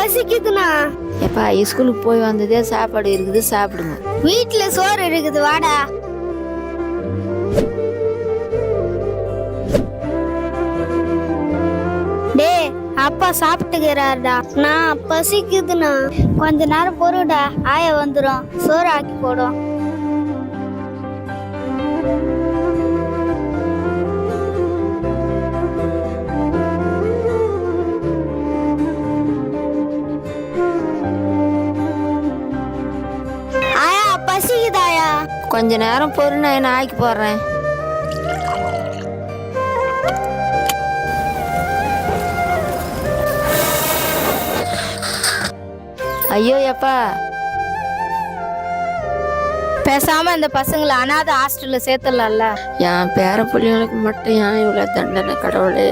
பசிக்குதுண்ணா. எப்பா ஸ்கூலுக்கு போய் வந்ததே சாப்பாடு இருக்குது, சாப்பிடுங்க. வீட்டுல சோறு இருக்குது, வாடா. டே, அப்பா சாப்பிட்டுக்கிறாருடா. நான் பசிக்குதுண்ணா. கொஞ்ச நேரம் பொறுடா, ஆயா வந்துடும், சோறு ஆக்கி போடும். ஆயா பசிக்குதாயா? கொஞ்ச நேரம் பொறு, நான் என்ன ஆக்கி போடுறேன். ஐயோ எப்பா, பேசாம இந்த பசங்களை அனாதை ஹாஸ்டல்ல சேர்த்துடலாம்ல. என் பேர பிள்ளைங்களுக்கு மட்டும் ஏன் இவ்வளவு தண்டனை கடவுளே?